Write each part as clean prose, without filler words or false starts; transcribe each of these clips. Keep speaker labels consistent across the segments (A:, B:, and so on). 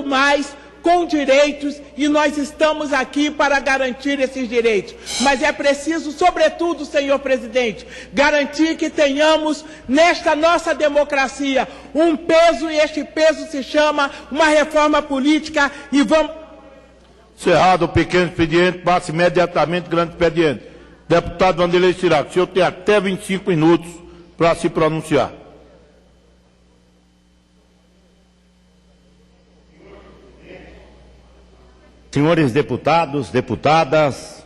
A: mais com direitos, e nós estamos aqui para garantir esses direitos. Mas é preciso, sobretudo, senhor presidente, garantir que tenhamos, nesta nossa democracia, um peso, e este peso se chama uma reforma política, e vamos...
B: Encerrado o pequeno expediente, passa imediatamente o grande expediente. Deputado Wanderlei Chirac, o senhor tem até 25 minutos para se pronunciar.
C: Senhores deputados, deputadas,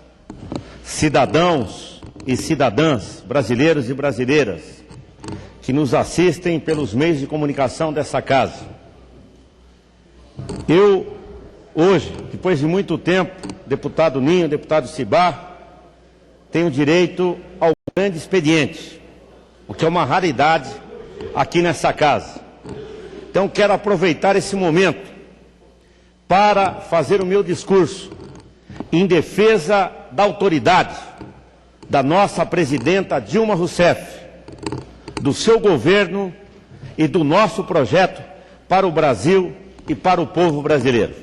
C: cidadãos e cidadãs, brasileiros e brasileiras, que nos assistem pelos meios de comunicação dessa casa. Eu, hoje, depois de muito tempo, deputado Ninho, deputado Cibá, tenho direito ao grande expediente, o que é uma raridade aqui nessa casa. Então, quero aproveitar esse momento para fazer o meu discurso em defesa da autoridade da nossa presidenta Dilma Rousseff, do seu governo e do nosso projeto para o Brasil e para o povo brasileiro.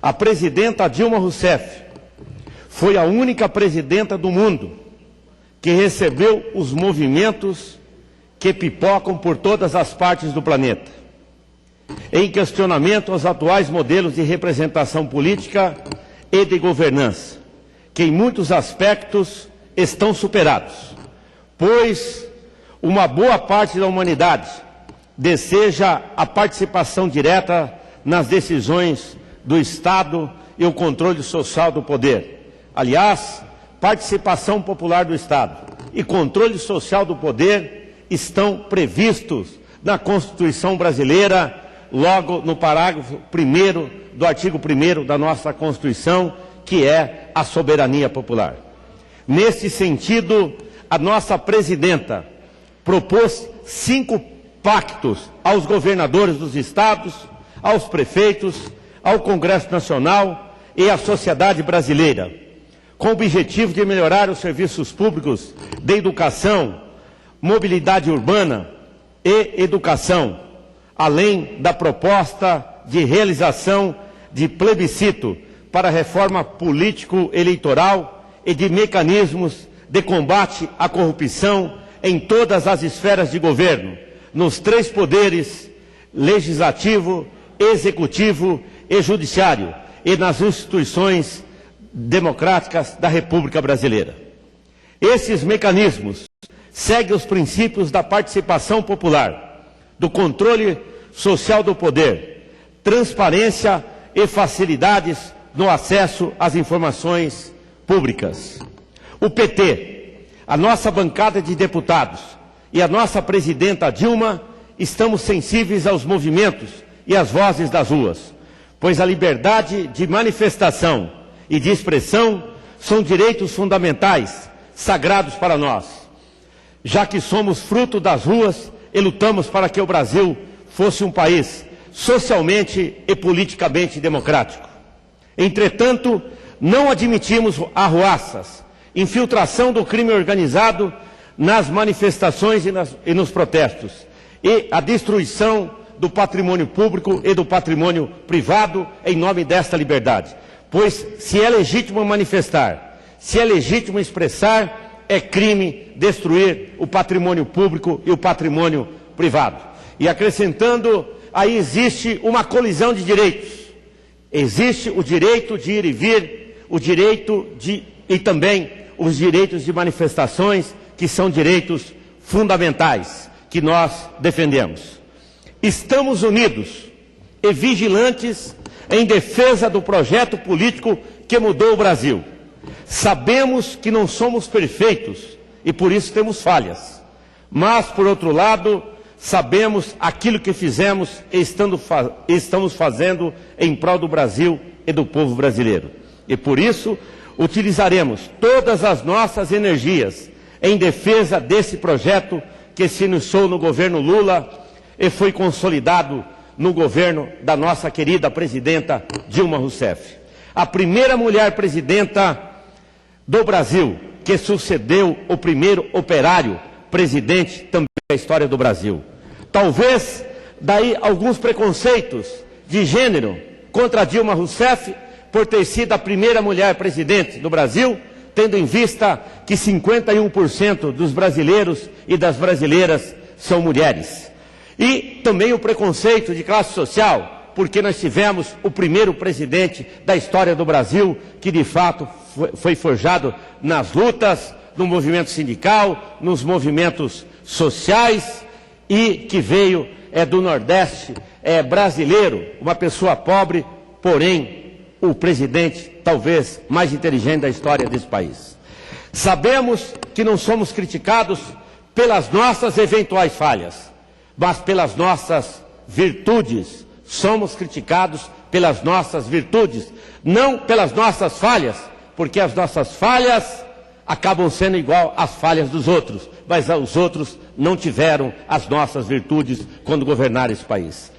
C: A presidenta Dilma Rousseff foi a única presidenta do mundo que recebeu os movimentos que pipocam por todas as partes do planeta, em questionamento aos atuais modelos de representação política e de governança, que em muitos aspectos estão superados, pois uma boa parte da humanidade deseja a participação direta nas decisões do Estado e o controle social do poder. Aliás, participação popular do Estado e controle social do poder estão previstos na Constituição brasileira, logo no parágrafo 1º do artigo 1º da nossa Constituição, que é a soberania popular. Nesse sentido, a nossa presidenta propôs 5 pactos aos governadores dos estados, aos prefeitos, ao Congresso Nacional e à sociedade brasileira, com o objetivo de melhorar os serviços públicos de educação, mobilidade urbana e educação, além da proposta de realização de plebiscito para a reforma político-eleitoral e de mecanismos de combate à corrupção em todas as esferas de governo, nos 3 poderes, legislativo, executivo e judiciário, e nas instituições democráticas da República Brasileira. Esses mecanismos seguem os princípios da participação popular, do controle social do poder, transparência e facilidades no acesso às informações públicas. O PT, a nossa bancada de deputados e a nossa presidenta Dilma estamos sensíveis aos movimentos e às vozes das ruas, pois a liberdade de manifestação e de expressão são direitos fundamentais, sagrados para nós, já que somos fruto das ruas e lutamos para que o Brasil fosse um país socialmente e politicamente democrático. Entretanto, não admitimos arruaças, infiltração do crime organizado nas manifestações e nos protestos, e a destruição do patrimônio público e do patrimônio privado em nome desta liberdade. Pois se é legítimo manifestar, se é legítimo expressar, é crime destruir o patrimônio público e o patrimônio privado. E acrescentando, aí existe uma colisão de direitos. Existe o direito de ir e vir, o direito de... e também os direitos de manifestações, que são direitos fundamentais, que nós defendemos. Estamos unidos e vigilantes em defesa do projeto político que mudou o Brasil. Sabemos que não somos perfeitos e por isso temos falhas. Mas, por outro lado, sabemos aquilo que fizemos e estamos fazendo em prol do Brasil e do povo brasileiro. E por isso, utilizaremos todas as nossas energias em defesa desse projeto que se iniciou no governo Lula e foi consolidado no governo da nossa querida presidenta Dilma Rousseff. A primeira mulher presidenta do Brasil, que sucedeu o primeiro operário presidente também da história do Brasil. Talvez daí alguns preconceitos de gênero contra Dilma Rousseff por ter sido a primeira mulher presidente do Brasil, tendo em vista que 51% dos brasileiros e das brasileiras são mulheres. E também o preconceito de classe social, porque nós tivemos o primeiro presidente da história do Brasil que de fato foi forjado nas lutas, no movimento sindical, nos movimentos sociais e que veio do Nordeste brasileiro, uma pessoa pobre, porém o presidente talvez mais inteligente da história desse país. Sabemos que não somos criticados pelas nossas eventuais falhas, mas pelas nossas virtudes. Somos criticados pelas nossas virtudes, não pelas nossas falhas, porque as nossas falhas acabam sendo igual às falhas dos outros, mas os outros não tiveram as nossas virtudes quando governaram esse país.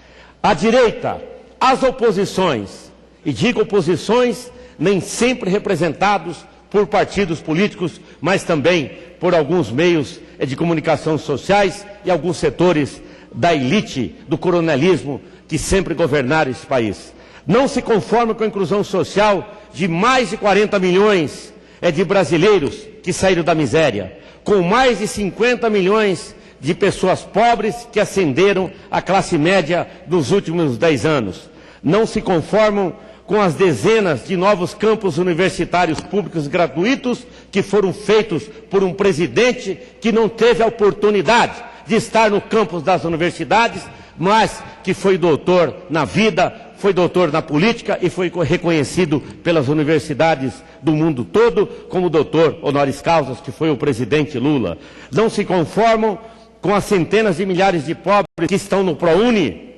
C: A direita, as oposições, e digo oposições nem sempre representados por partidos políticos, mas também por alguns meios de comunicação sociais e alguns setores da elite, do coronelismo, que sempre governaram esse país. Não se conforma com a inclusão social de mais de 40 milhões de brasileiros que saíram da miséria, com mais de 50 milhões de pessoas pobres que ascenderam à classe média nos últimos 10 anos. Não se conformam com as dezenas de novos campos universitários públicos gratuitos que foram feitos por um presidente que não teve a oportunidade de estar no campus das universidades, mas que foi doutor na vida, foi doutor na política e foi reconhecido pelas universidades do mundo todo como doutor honoris causa, que foi o presidente Lula. Não se conformam com as centenas de milhares de pobres que estão no ProUni,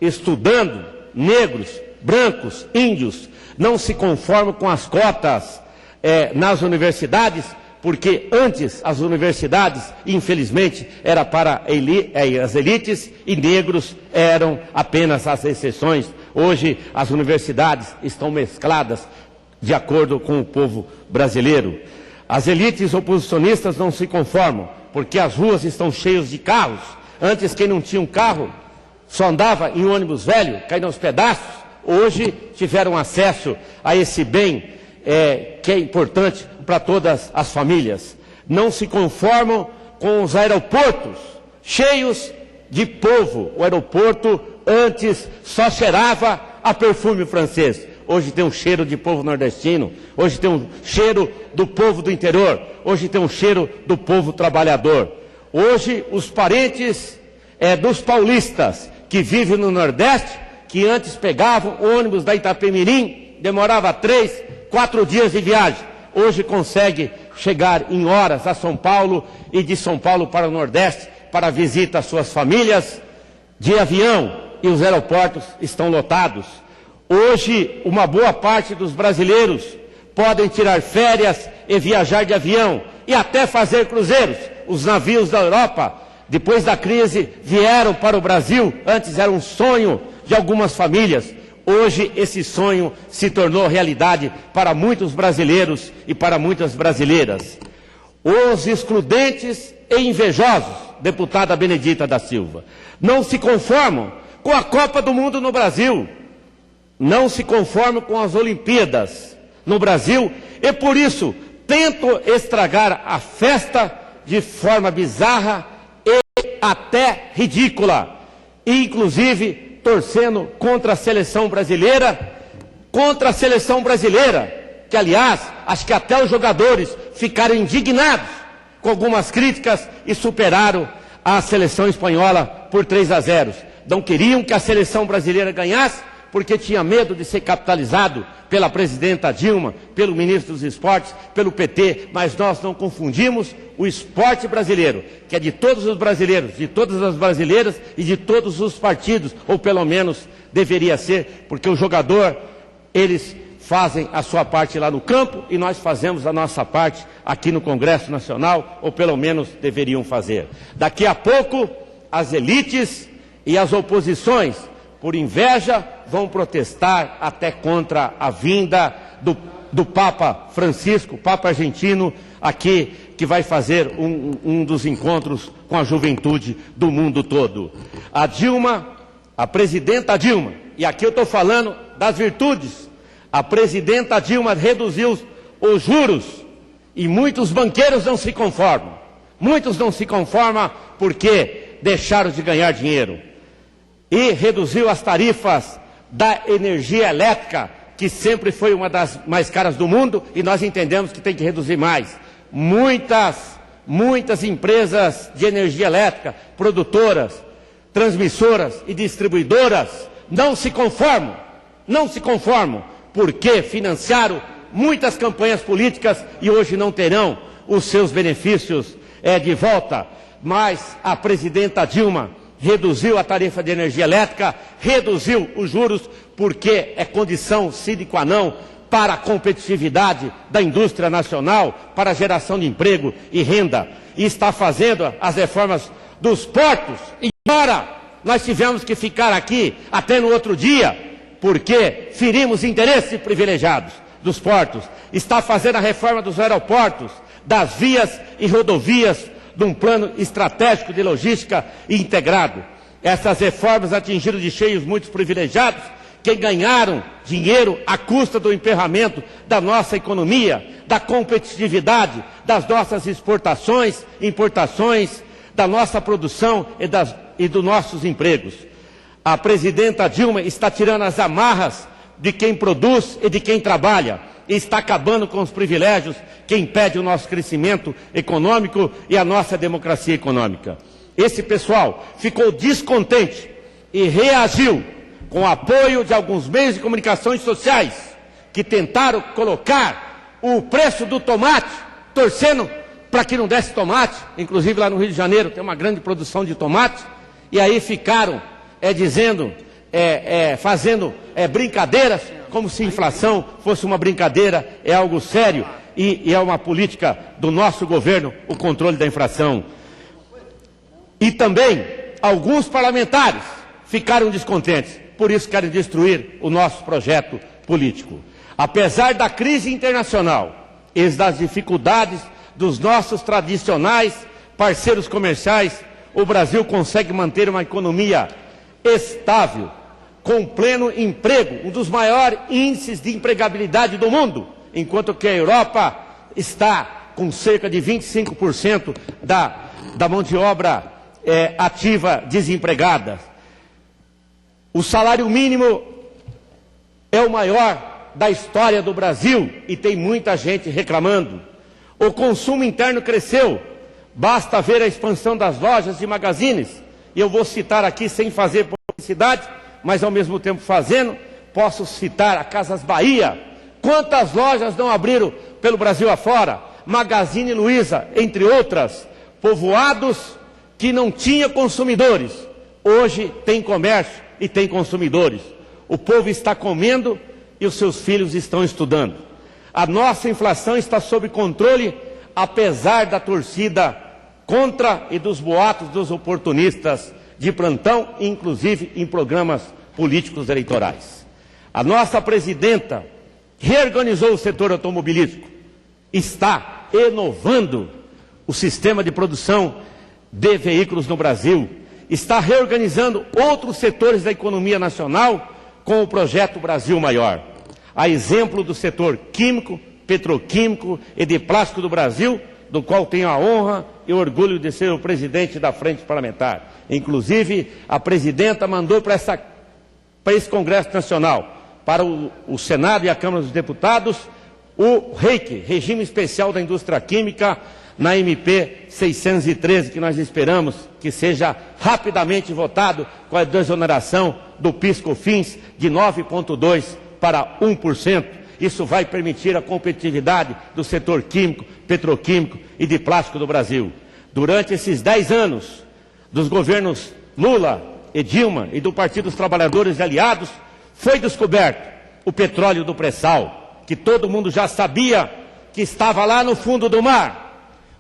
C: estudando, negros, brancos, índios. Não se conformam com as cotas nas universidades, porque antes as universidades, infelizmente, era para as elites e negros eram apenas as exceções. Hoje as universidades estão mescladas de acordo com o povo brasileiro. As elites oposicionistas não se conformam, porque as ruas estão cheias de carros. Antes quem não tinha um carro só andava em um ônibus velho, caindo aos pedaços. Hoje tiveram acesso a esse bem que é importante para todas as famílias. Não se conformam com os aeroportos cheios de povo. O aeroporto antes só cheirava a perfume francês. Hoje tem um cheiro de povo nordestino. Hoje tem um cheiro do povo do interior. Hoje tem um cheiro do povo trabalhador. Hoje os parentes dos paulistas que vivem no Nordeste, que antes pegavam o ônibus da Itapemirim, demorava 3, 4 dias de viagem. Hoje consegue chegar em horas a São Paulo e de São Paulo para o Nordeste para visita às suas famílias de avião, e os aeroportos estão lotados. Hoje uma boa parte dos brasileiros podem tirar férias e viajar de avião e até fazer cruzeiros. Os navios da Europa, depois da crise, vieram para o Brasil. Antes era um sonho de algumas famílias. Hoje esse sonho se tornou realidade para muitos brasileiros e para muitas brasileiras. Os excludentes e invejosos, deputada Benedita da Silva, não se conformam com a Copa do Mundo no Brasil, não se conformam com as Olimpíadas no Brasil e por isso tentam estragar a festa de forma bizarra e até ridícula, inclusive torcendo contra a seleção brasileira, que aliás, acho que até os jogadores ficaram indignados com algumas críticas e superaram a seleção espanhola por 3-0. Não queriam que a seleção brasileira ganhasse, porque tinha medo de ser capitalizado pela presidenta Dilma, pelo ministro dos esportes, pelo PT, mas nós não confundimos o esporte brasileiro, que é de todos os brasileiros, de todas as brasileiras e de todos os partidos, ou pelo menos deveria ser, porque o jogador, eles fazem a sua parte lá no campo e nós fazemos a nossa parte aqui no Congresso Nacional, ou pelo menos deveriam fazer. Daqui a pouco, as elites e as oposições, por inveja, vão protestar até contra a vinda do do Papa Francisco, Papa argentino, aqui, que vai fazer um dos encontros com a juventude do mundo todo. A Dilma, a presidenta Dilma, e aqui eu estou falando das virtudes, a presidenta Dilma reduziu os juros e muitos banqueiros não se conformam. Muitos não se conformam porque deixaram de ganhar dinheiro. E reduziu as tarifas da energia elétrica, que sempre foi uma das mais caras do mundo, e nós entendemos que tem que reduzir mais. Muitas empresas de energia elétrica, produtoras, transmissoras e distribuidoras, não se conformam, porque financiaram muitas campanhas políticas e hoje não terão os seus benefícios de volta. Mas a presidenta Dilma reduziu a tarifa de energia elétrica, reduziu os juros, porque é condição sine qua non para a competitividade da indústria nacional, para a geração de emprego e renda. E está fazendo as reformas dos portos. Embora nós tivemos que ficar aqui até no outro dia, porque ferimos interesses privilegiados dos portos. Está fazendo a reforma dos aeroportos, das vias e rodovias, de um plano estratégico de logística integrado. Essas reformas atingiram de cheios muitos privilegiados, que ganharam dinheiro à custa do emperramento da nossa economia, da competitividade, das nossas exportações, importações, da nossa produção e dos nossos empregos. A presidenta Dilma está tirando as amarras de quem produz e de quem trabalha, e está acabando com os privilégios que impedem o nosso crescimento econômico e a nossa democracia econômica. Esse pessoal ficou descontente e reagiu com o apoio de alguns meios de comunicações sociais que tentaram colocar o preço do tomate, torcendo para que não desse tomate. Inclusive lá no Rio de Janeiro tem uma grande produção de tomate, e aí ficaram fazendo brincadeiras, como se inflação fosse uma brincadeira. É algo sério e é uma política do nosso governo o controle da inflação. E também alguns parlamentares ficaram descontentes, por isso querem destruir o nosso projeto político. Apesar da crise internacional e das dificuldades dos nossos tradicionais parceiros comerciais, o Brasil consegue manter uma economia estável, com pleno emprego, um dos maiores índices de empregabilidade do mundo, enquanto que a Europa está com cerca de 25% da mão de obra ativa desempregada. O salário mínimo é o maior da história do Brasil e tem muita gente reclamando. O consumo interno cresceu, basta ver a expansão das lojas e magazines, e eu vou citar aqui sem fazer publicidade, mas ao mesmo tempo fazendo, posso citar a Casas Bahia. Quantas lojas não abriram pelo Brasil afora? Magazine Luiza, entre outras, povoados que não tinha consumidores, hoje tem comércio e tem consumidores. O povo está comendo e os seus filhos estão estudando. A nossa inflação está sob controle, apesar da torcida contra e dos boatos dos oportunistas de plantão, inclusive em programas políticos eleitorais. A nossa presidenta reorganizou o setor automobilístico, está inovando o sistema de produção de veículos no Brasil, está reorganizando outros setores da economia nacional com o projeto Brasil Maior. A exemplo do setor químico, petroquímico e de plástico do Brasil, do qual tenho a honra e o orgulho de ser o presidente da Frente Parlamentar. Inclusive, a presidenta mandou para esse Congresso Nacional, para o Senado e a Câmara dos Deputados, o REIQ, Regime Especial da Indústria Química, na MP 613, que nós esperamos que seja rapidamente votado, com a desoneração do PIS/COFINS de 9,2% para 1%. Isso vai permitir a competitividade do setor químico, petroquímico e de plástico do Brasil. Durante esses 10 anos dos governos Lula e Dilma e do Partido dos Trabalhadores e Aliados, foi descoberto o petróleo do pré-sal, que todo mundo já sabia que estava lá no fundo do mar.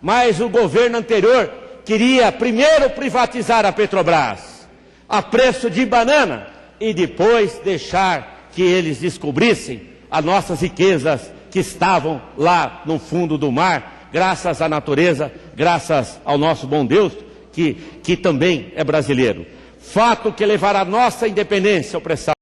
C: Mas o governo anterior queria primeiro privatizar a Petrobras a preço de banana e depois deixar que eles descobrissem as nossas riquezas que estavam lá no fundo do mar, graças à natureza, graças ao nosso bom Deus, que também é brasileiro. Fato que levará a nossa independência, o pré-sal,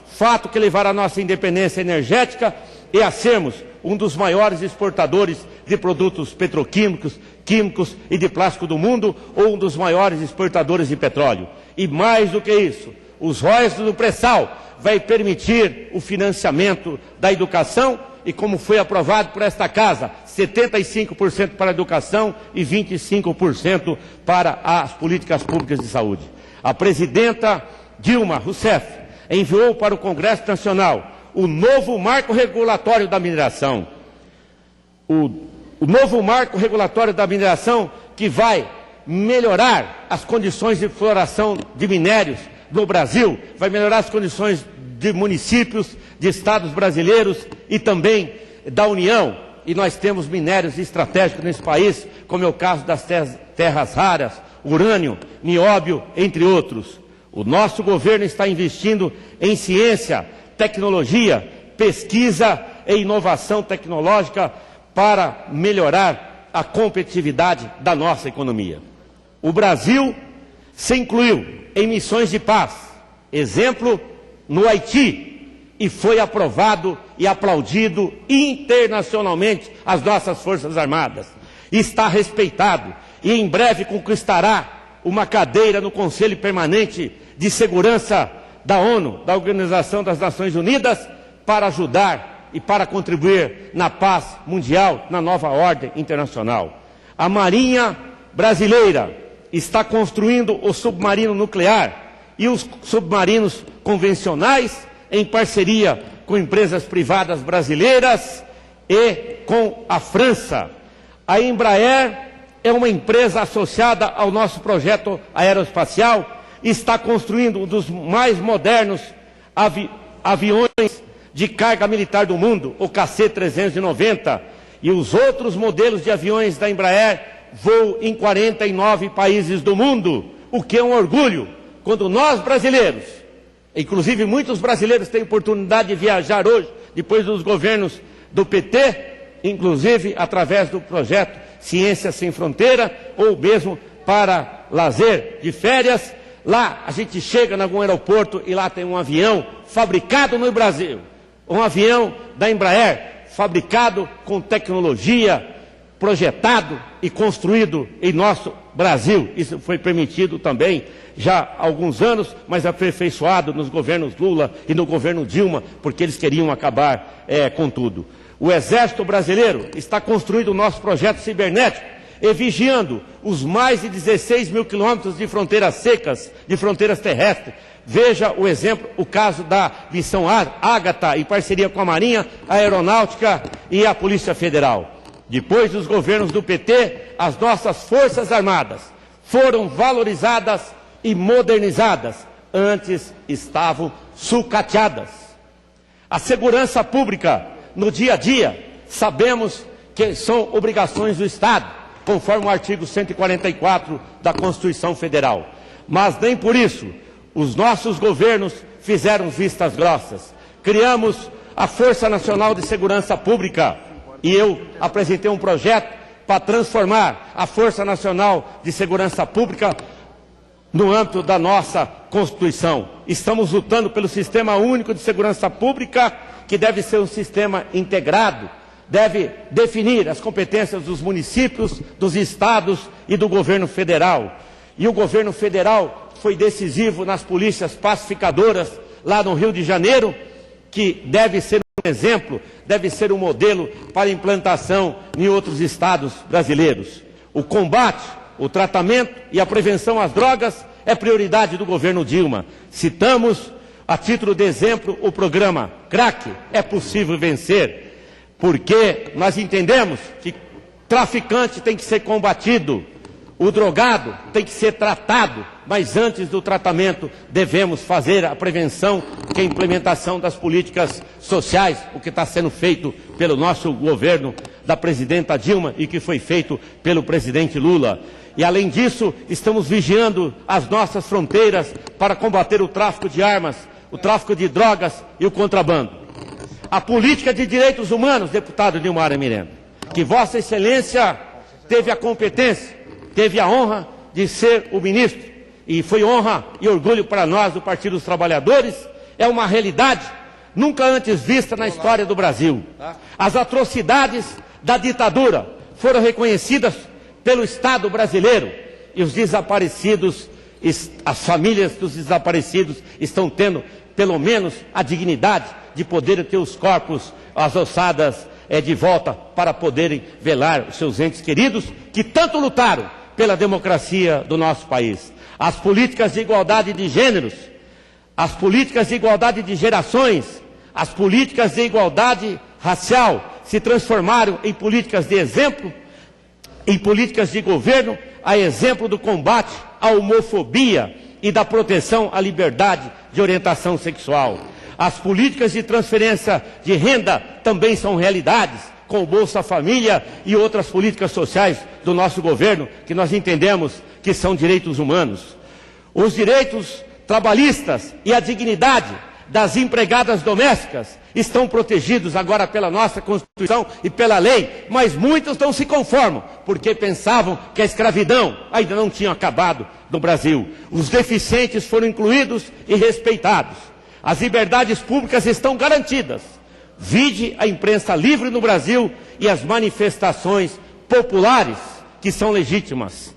C: fato que levará a nossa independência energética e a sermos um dos maiores exportadores de produtos petroquímicos, químicos e de plástico do mundo, ou um dos maiores exportadores de petróleo. E mais do que isso, os royalties do pré-sal vai permitir o financiamento da educação e, como foi aprovado por esta Casa, 75% para a educação e 25% para as políticas públicas de saúde. A presidenta Dilma Rousseff enviou para o Congresso Nacional o novo marco regulatório da mineração. O novo marco regulatório da mineração que vai melhorar as condições de exploração de minérios no Brasil, vai melhorar as condições de municípios, de estados brasileiros e também da União. E nós temos minérios estratégicos nesse país, como é o caso das terras raras, urânio, nióbio, entre outros. O nosso governo está investindo em ciência, tecnologia, pesquisa e inovação tecnológica para melhorar a competitividade da nossa economia. O Brasil se incluiu em missões de paz, exemplo no Haiti, e foi aprovado e aplaudido internacionalmente as nossas Forças Armadas. Está respeitado e em breve conquistará uma cadeira no Conselho Permanente de Segurança da ONU, da Organização das Nações Unidas, para ajudar e para contribuir na paz mundial, na nova ordem internacional. A Marinha Brasileira está construindo o submarino nuclear e os submarinos convencionais em parceria com empresas privadas brasileiras e com a França. A Embraer é uma empresa associada ao nosso projeto aeroespacial, está construindo um dos mais modernos aviões de carga militar do mundo, o KC-390, e os outros modelos de aviões da Embraer voam em 49 países do mundo, o que é um orgulho, quando nós brasileiros, inclusive muitos brasileiros têm oportunidade de viajar hoje, depois dos governos do PT, inclusive através do projeto Ciência Sem Fronteira, ou mesmo para lazer de férias. Lá a gente chega em algum aeroporto e lá tem um avião fabricado no Brasil, um avião da Embraer, fabricado com tecnologia, projetado e construído em nosso Brasil. Isso foi permitido também já há alguns anos, mas aperfeiçoado nos governos Lula e no governo Dilma, porque eles queriam acabar com tudo. O Exército Brasileiro está construindo o nosso projeto cibernético e vigiando os mais de 16 mil quilômetros de fronteiras secas, de fronteiras terrestres. Veja o exemplo, o caso da missão Ágata, em parceria com a Marinha, a Aeronáutica e a Polícia Federal. Depois dos governos do PT, as nossas Forças Armadas foram valorizadas e modernizadas. Antes estavam sucateadas. A segurança pública, no dia a dia, sabemos que são obrigações do Estado, conforme o artigo 144 da Constituição Federal. Mas nem por isso os nossos governos fizeram vistas grossas. Criamos a Força Nacional de Segurança Pública e eu apresentei um projeto para transformar a Força Nacional de Segurança Pública no âmbito da nossa Constituição. Estamos lutando pelo Sistema Único de Segurança Pública, que deve ser um sistema integrado, deve definir as competências dos municípios, dos estados e do governo federal. E o governo federal foi decisivo nas polícias pacificadoras lá no Rio de Janeiro, que deve ser um exemplo, deve ser um modelo para implantação em outros estados brasileiros. O combate, o tratamento e a prevenção às drogas é prioridade do governo Dilma. Citamos, a título de exemplo, o programa CRAC, É Possível Vencer, porque nós entendemos que traficante tem que ser combatido, o drogado tem que ser tratado, mas antes do tratamento devemos fazer a prevenção, que é a implementação das políticas sociais, o que está sendo feito pelo nosso governo da presidenta Dilma e que foi feito pelo presidente Lula. E além disso, estamos vigiando as nossas fronteiras para combater o tráfico de armas, o tráfico de drogas e o contrabando. a política de direitos humanos, deputado Nilmar Miranda, que Vossa Excelência teve a competência, teve a honra de ser o ministro, e foi honra e orgulho para nós do Partido dos Trabalhadores, é uma realidade nunca antes vista na história do Brasil. As atrocidades da ditadura foram reconhecidas pelo Estado brasileiro, e os desaparecidos, as famílias dos desaparecidos estão tendo pelo menos a dignidade de poderem ter os corpos, as ossadas de volta para poderem velar os seus entes queridos que tanto lutaram pela democracia do nosso país. As políticas de igualdade de gêneros, as políticas de igualdade de gerações, as políticas de igualdade racial se transformaram em políticas de exemplo, em políticas de governo, a exemplo do combate à homofobia e da proteção à liberdade de orientação sexual. As políticas de transferência de renda também são realidades, com o Bolsa Família e outras políticas sociais do nosso governo, que nós entendemos que são direitos humanos. Os direitos trabalhistas e a dignidade das empregadas domésticas estão protegidos agora pela nossa Constituição e pela lei, mas muitos não se conformam, porque pensavam que a escravidão ainda não tinha acabado no Brasil. Os deficientes foram incluídos e respeitados. As liberdades públicas estão garantidas. Vide a imprensa livre no Brasil e as manifestações populares que são legítimas.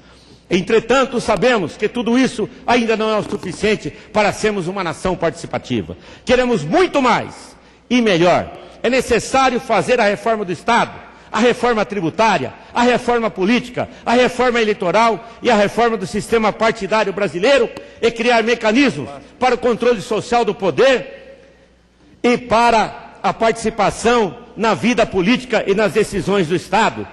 C: Entretanto, sabemos que tudo isso ainda não é o suficiente para sermos uma nação participativa. Queremos muito mais e melhor. É necessário fazer a reforma do Estado, a reforma tributária, a reforma política, a reforma eleitoral e a reforma do sistema partidário brasileiro e criar mecanismos para o controle social do poder e para a participação na vida política e nas decisões do Estado,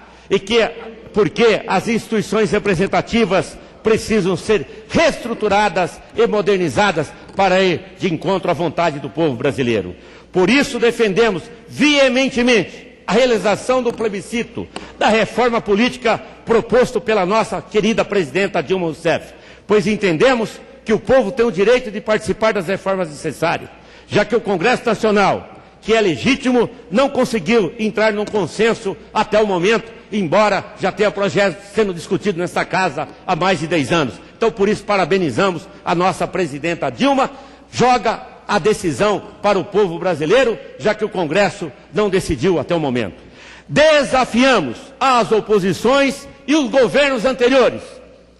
C: porque as instituições representativas precisam ser reestruturadas e modernizadas para ir de encontro à vontade do povo brasileiro. Por isso defendemos veementemente a realização do plebiscito da reforma política proposto pela nossa querida presidenta Dilma Rousseff, pois entendemos que o povo tem o direito de participar das reformas necessárias, já que o Congresso Nacional, que é legítimo, não conseguiu entrar num consenso até o momento, embora já tenha projeto sendo discutido nesta casa há mais de 10 anos. Então, por isso, parabenizamos a nossa presidenta Dilma, joga a decisão para o povo brasileiro, já que o Congresso não decidiu até o momento. Desafiamos as oposições e os governos anteriores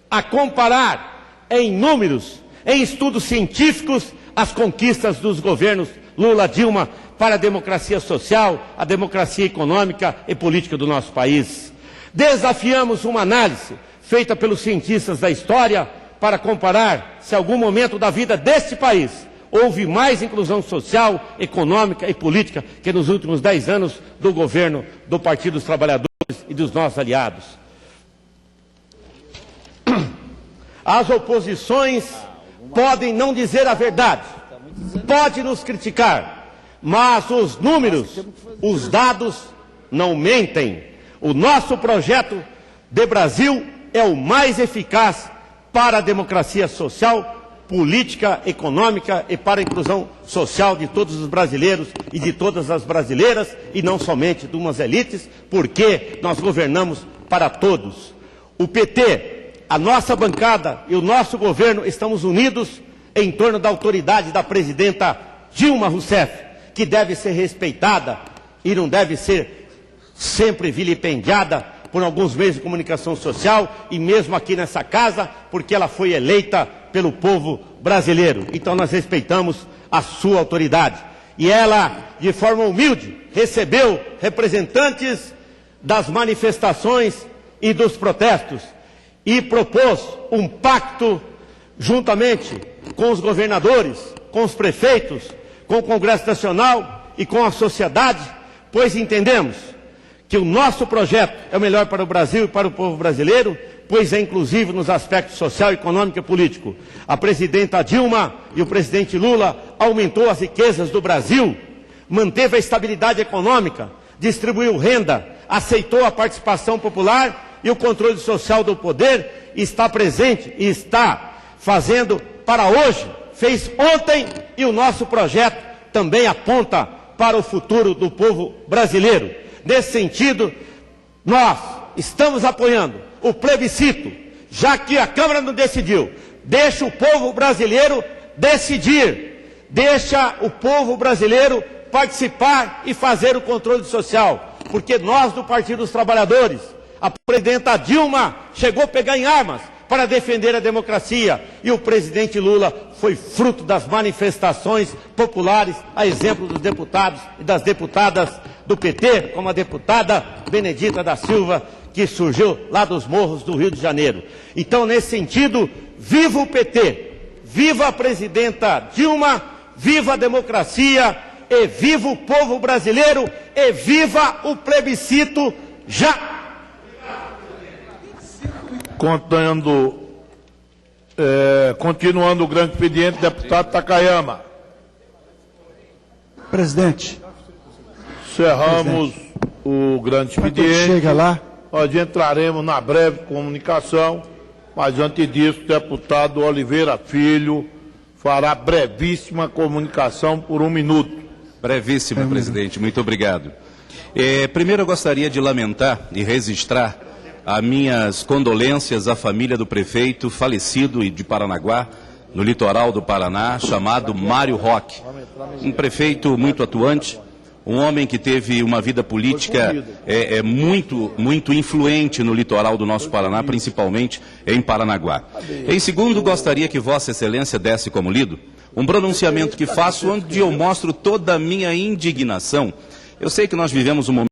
C: a comparar em números, em estudos científicos, as conquistas dos governos Lula-Dilma para a democracia social, a democracia econômica e política do nosso país. Desafiamos uma análise feita pelos cientistas da história para comparar se em algum momento da vida deste país houve mais inclusão social, econômica e política que nos últimos 10 anos do governo do Partido dos Trabalhadores e dos nossos aliados. As oposições podem não dizer a verdade, podem nos criticar, mas os números, os dados não mentem. O nosso projeto de Brasil é o mais eficaz para a democracia social, política, econômica e para a inclusão social de todos os brasileiros e de todas as brasileiras e não somente de umas elites, porque nós governamos para todos. O PT, a nossa bancada e o nosso governo estamos unidos em torno da autoridade da presidenta Dilma Rousseff, que deve ser respeitada e não deve ser sempre vilipendiada por alguns meios de comunicação social e mesmo aqui nessa casa, porque ela foi eleita pelo povo brasileiro. Então nós respeitamos a sua autoridade. E ela, de forma humilde, recebeu representantes das manifestações e dos protestos e propôs um pacto juntamente com os governadores, com os prefeitos, com o Congresso Nacional e com a sociedade, pois entendemos que o nosso projeto é o melhor para o Brasil e para o povo brasileiro, pois é inclusivo nos aspectos social, econômico e político. A presidenta Dilma e o presidente Lula aumentou as riquezas do Brasil, manteve a estabilidade econômica, distribuiu renda, aceitou a participação popular e o controle social do poder, está presente e está fazendo para hoje, fez ontem, e o nosso projeto também aponta para o futuro do povo brasileiro. Nesse sentido, nós estamos apoiando o plebiscito, já que a Câmara não decidiu. Deixa o povo brasileiro decidir, deixa o povo brasileiro participar e fazer o controle social, porque nós do Partido dos Trabalhadores, a presidenta Dilma chegou a pegar em armas para defender a democracia, e o presidente Lula foi fruto das manifestações populares, a exemplo dos deputados e das deputadas do PT, como a deputada Benedita da Silva, que surgiu lá dos morros do Rio de Janeiro. Então, nesse sentido, viva o PT, viva a presidenta Dilma, viva a democracia, e viva o povo brasileiro, e viva o plebiscito já!
B: Continuando o grande expediente, deputado Takayama.
D: Presidente.
B: Encerramos o grande expediente.
D: Chega lá.
B: Nós entraremos na breve comunicação, mas antes disso, o deputado Oliveira Filho fará brevíssima comunicação por 1 minuto.
E: Brevíssima, presidente. Muito obrigado. Primeiro, eu gostaria de lamentar e registrar as minhas condolências à família do prefeito falecido de Paranaguá, no litoral do Paraná, chamado Mário Roque. Um prefeito muito atuante, um homem que teve uma vida política muito influente no litoral do nosso Paraná, principalmente em Paranaguá. Em segundo, gostaria que Vossa Excelência desse como lido um pronunciamento que faço, onde eu mostro toda a minha indignação. Eu sei que nós vivemos um momento